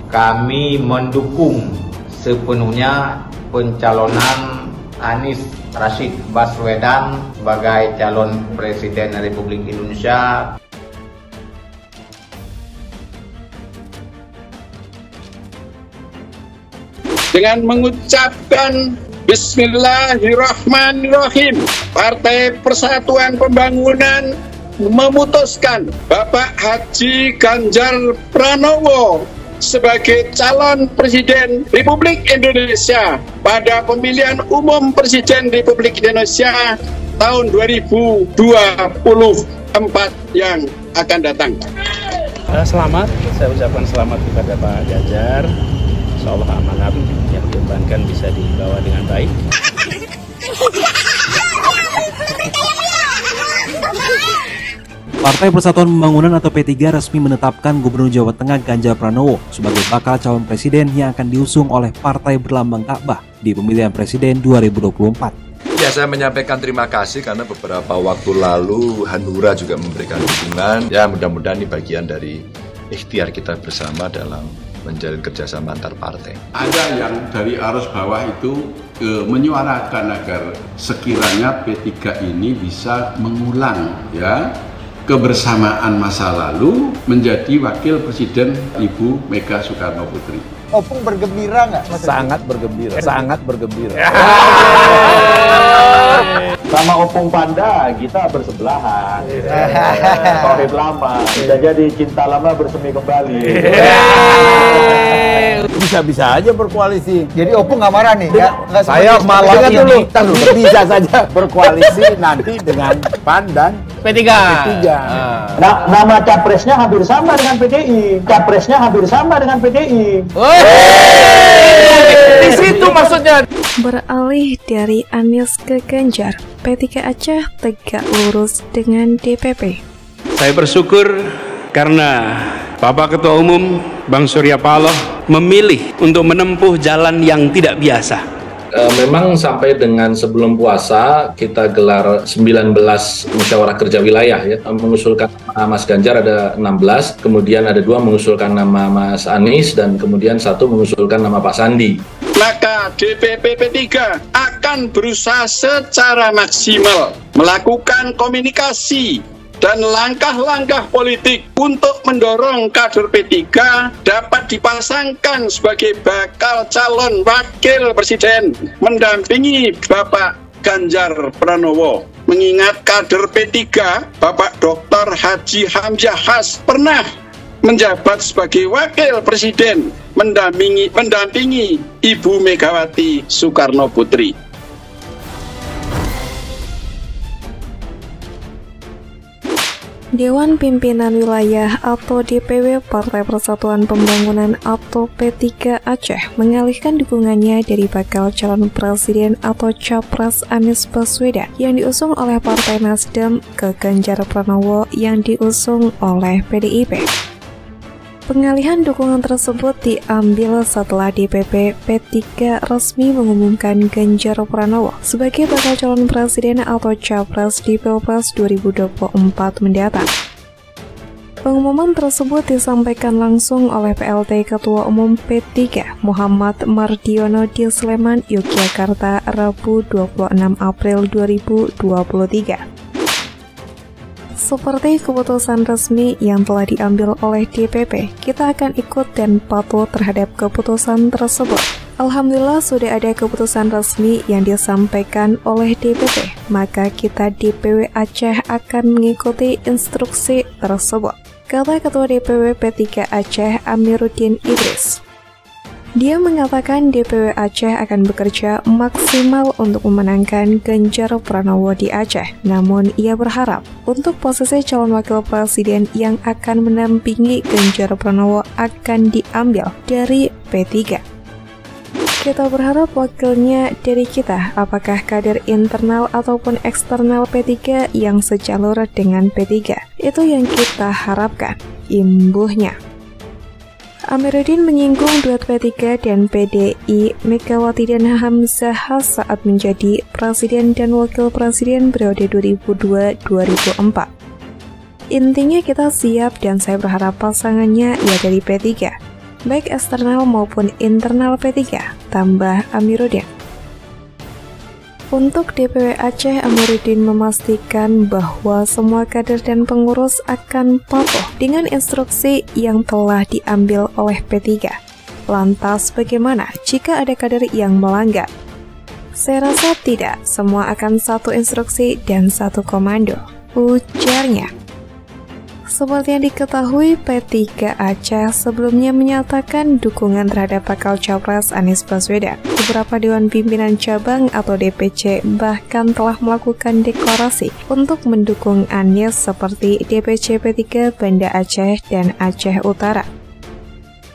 kami mendukung sepenuhnya pencalonan Anies Rashid Baswedan sebagai calon Presiden Republik Indonesia. Dengan mengucapkan Bismillahirrahmanirrahim, Partai Persatuan Pembangunan memutuskan Bapak Haji Ganjar Pranowo sebagai calon Presiden Republik Indonesia pada pemilihan umum Presiden Republik Indonesia tahun 2024 yang akan datang. Selamat, saya ucapkan selamat kepada Pak Ganjar. Insya Allah amanat yang diembankan bisa dibawa dengan baik. Partai Persatuan Pembangunan atau P3 resmi menetapkan Gubernur Jawa Tengah Ganjar Pranowo sebagai bakal calon presiden yang akan diusung oleh partai berlambang Ka'bah di pemilihan presiden 2024. Ya, saya menyampaikan terima kasih karena beberapa waktu lalu Hanura juga memberikan dukungan. Ya, mudah-mudahan ini bagian dari ikhtiar kita bersama dalam menjalin kerjasama antar partai. Ada yang dari arus bawah itu menyuarakan agar sekiranya P3 ini bisa mengulang ya kebersamaan masa lalu menjadi wakil presiden Ibu Mega Soekarno Putri. Opung bergembira nggak? Sangat bergembira, sangat bergembira. Sama Opung Panda kita bersebelahan. Tohib lama, bisa jadi cinta lama bersemi kembali. Bisa-bisa aja berkoalisi. Jadi Opung nggak marah nih? Nggak Saya malah dulu, bisa saja berkoalisi nanti dengan PAN dan P3. Nah, nama capresnya hampir sama dengan PDI. Capresnya hampir sama dengan PDI. Di situ maksudnya. Beralih dari Anies ke Ganjar, P3 Aceh tegak lurus dengan DPP. Saya bersyukur karena Bapak Ketua Umum Bang Surya Paloh memilih untuk menempuh jalan yang tidak biasa. Memang sampai dengan sebelum puasa kita gelar 19 musyawarah kerja wilayah ya, mengusulkan nama Mas Ganjar ada 16, kemudian ada 2 mengusulkan nama Mas Anies dan kemudian 1 mengusulkan nama Pak Sandi. Maka DPP P3 akan berusaha secara maksimal melakukan komunikasi dan langkah-langkah politik untuk mendorong kader P3 dapat dipasangkan sebagai bakal calon wakil presiden mendampingi Bapak Ganjar Pranowo. Mengingat kader P3, Bapak Dr. Haji Hamzah Has pernah menjabat sebagai wakil presiden mendampingi Ibu Megawati Soekarno Putri. Dewan Pimpinan Wilayah atau DPW Partai Persatuan Pembangunan atau P3 Aceh mengalihkan dukungannya dari bakal calon presiden atau capres Anies Baswedan yang diusung oleh Partai Nasdem ke Ganjar Pranowo yang diusung oleh PDIP. Pengalihan dukungan tersebut diambil setelah DPP P3 resmi mengumumkan Ganjar Pranowo sebagai bakal calon presiden atau capres di Pilpres 2024 mendatang. Pengumuman tersebut disampaikan langsung oleh PLT Ketua Umum P3 Muhammad Mardiono di Sleman, Yogyakarta, Rabu 26 April 2023. Seperti keputusan resmi yang telah diambil oleh DPP, kita akan ikut dan patuh terhadap keputusan tersebut. Alhamdulillah sudah ada keputusan resmi yang disampaikan oleh DPP, maka kita DPW Aceh akan mengikuti instruksi tersebut, kata Ketua DPW P3 Aceh Amiruddin Idris. Dia mengatakan DPW Aceh akan bekerja maksimal untuk memenangkan Ganjar Pranowo di Aceh. Namun ia berharap untuk posisi calon wakil presiden yang akan mendampingi Ganjar Pranowo akan diambil dari P3. Kita berharap wakilnya dari kita, apakah kader internal ataupun eksternal P3 yang sejalur dengan P3. Itu yang kita harapkan, imbuhnya. Amiruddin menyinggung duet P3 dan PDI Megawati dan Hamzah Has saat menjadi presiden dan wakil presiden periode 2002-2004. Intinya kita siap dan saya berharap pasangannya ya dari P3. baik eksternal maupun internal P3, tambah Amiruddin. Untuk DPW Aceh, Amiruddin memastikan bahwa semua kader dan pengurus akan patuh dengan instruksi yang telah diambil oleh P3. Lantas bagaimana jika ada kader yang melanggar? Saya rasa tidak, semua akan satu instruksi dan satu komando, ujarnya. Seperti yang diketahui, P3 Aceh sebelumnya menyatakan dukungan terhadap bakal capres Anies Baswedan. Beberapa Dewan Pimpinan Cabang atau DPC bahkan telah melakukan deklarasi untuk mendukung Anies seperti DPC P3 Banda Aceh dan Aceh Utara.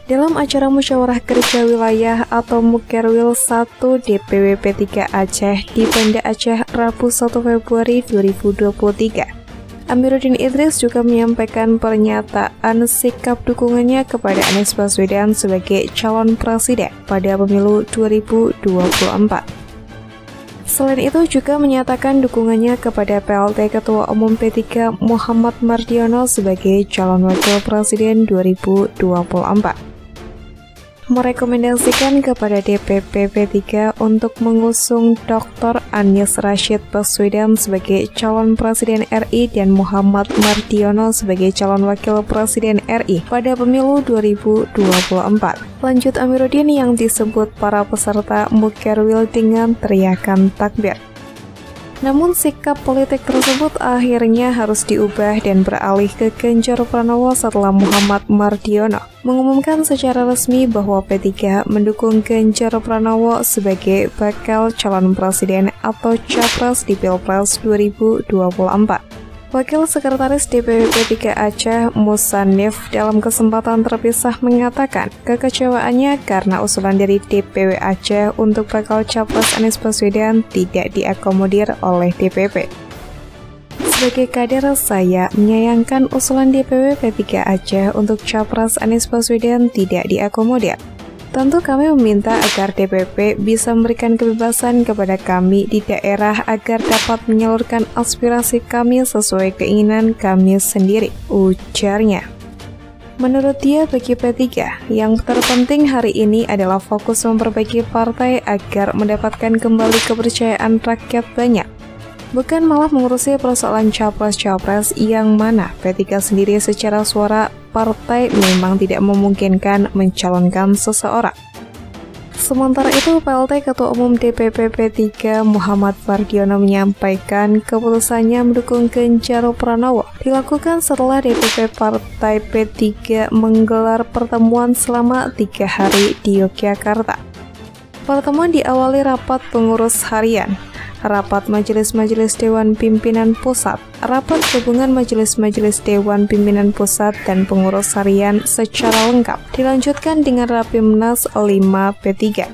Dalam acara Musyawarah Kerja Wilayah atau Mukerwil 1 DPW P3 Aceh di Banda Aceh Rabu 1 Februari 2023, Amiruddin Idris juga menyampaikan pernyataan sikap dukungannya kepada Anies Baswedan sebagai calon presiden pada pemilu 2024. Selain itu juga menyatakan dukungannya kepada PLT Ketua Umum P3 Muhammad Mardiono sebagai calon wakil presiden 2024. Merekomendasikan kepada DPP P3 untuk mengusung Dr. Anies Rashid Baswedan sebagai calon presiden RI dan Muhammad Mardiono sebagai calon wakil presiden RI pada pemilu 2024. Lanjut Amiruddin yang disebut para peserta Mukerwil dengan teriakan takbir. Namun sikap politik tersebut akhirnya harus diubah dan beralih ke Ganjar Pranowo setelah Muhammad Mardiono mengumumkan secara resmi bahwa P3 mendukung Ganjar Pranowo sebagai bakal calon presiden atau capres di Pilpres 2024. Wakil Sekretaris DPW P3 Aceh, Musannif, dalam kesempatan terpisah mengatakan kekecewaannya karena usulan dari DPW Aceh untuk bakal capres Anies Baswedan tidak diakomodir oleh DPP. Sebagai kader, saya menyayangkan usulan DPW P3 Aceh untuk capres Anies Baswedan tidak diakomodir. Tentu kami meminta agar DPP bisa memberikan kebebasan kepada kami di daerah agar dapat menyalurkan aspirasi kami sesuai keinginan kami sendiri, ujarnya. Menurut dia, bagi P3, yang terpenting hari ini adalah fokus memperbaiki partai agar mendapatkan kembali kepercayaan rakyat banyak. Bukan malah mengurusi persoalan capres-capres yang mana P3 sendiri secara suara partai memang tidak memungkinkan mencalonkan seseorang. Sementara itu, PLT Ketua Umum DPP P3 Muhammad Mardiono menyampaikan keputusannya mendukung Ganjar Pranowo dilakukan setelah DPP Partai P3 menggelar pertemuan selama 3 hari di Yogyakarta. Pertemuan diawali rapat pengurus harian, rapat Majelis-Majelis Dewan Pimpinan Pusat, rapat gabungan Majelis-Majelis Dewan Pimpinan Pusat dan pengurus harian secara lengkap, dilanjutkan dengan Rapimnas 5 P3.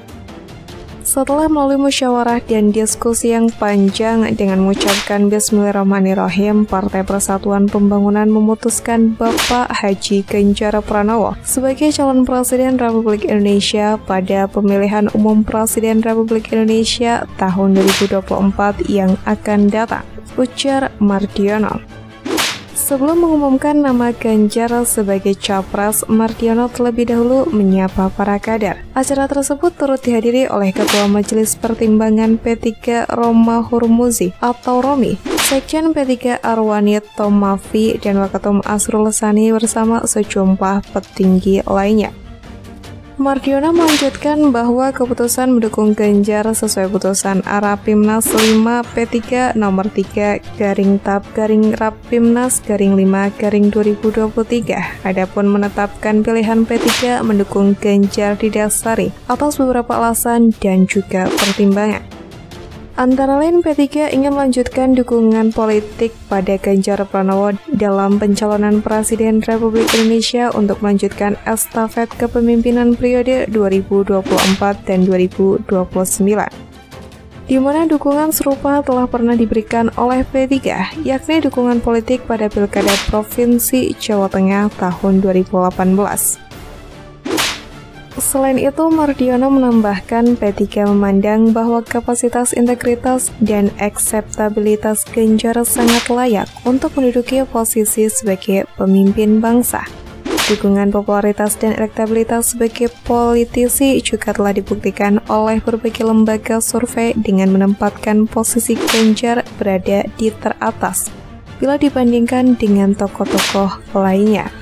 Setelah melalui musyawarah dan diskusi yang panjang dengan mengucapkan Bismillahirrahmanirrahim, Partai Persatuan Pembangunan memutuskan Bapak Haji Ganjar Pranowo sebagai calon Presiden Republik Indonesia pada pemilihan umum Presiden Republik Indonesia tahun 2024 yang akan datang, ujar Mardiono. Sebelum mengumumkan nama Ganjar sebagai capres, Mardiono terlebih dahulu menyapa para kader. Acara tersebut turut dihadiri oleh Ketua Majelis Pertimbangan P3 Roma Hurmuzi atau Romi, Sekjen P3 Arwani Tomafi, dan Waketum Asrul Sani bersama sejumlah petinggi lainnya. Mardiono melanjutkan bahwa keputusan mendukung Ganjar sesuai putusan Rapimnas 5 P3 nomor 3/Rapimnas/5/2023. Adapun menetapkan pilihan P3 mendukung Ganjar didasari atas beberapa alasan dan juga pertimbangan. Antara lain, P3 ingin melanjutkan dukungan politik pada Ganjar Pranowo dalam pencalonan Presiden Republik Indonesia untuk melanjutkan estafet kepemimpinan periode 2024 dan 2029. Di mana dukungan serupa telah pernah diberikan oleh P3, yakni dukungan politik pada Pilkada Provinsi Jawa Tengah tahun 2018. Selain itu, Mardiono menambahkan P3 memandang bahwa kapasitas, integritas, dan akseptabilitas Ganjar sangat layak untuk menduduki posisi sebagai pemimpin bangsa. Dukungan popularitas dan elektabilitas sebagai politisi juga telah dibuktikan oleh berbagai lembaga survei dengan menempatkan posisi Ganjar berada di teratas bila dibandingkan dengan tokoh-tokoh lainnya.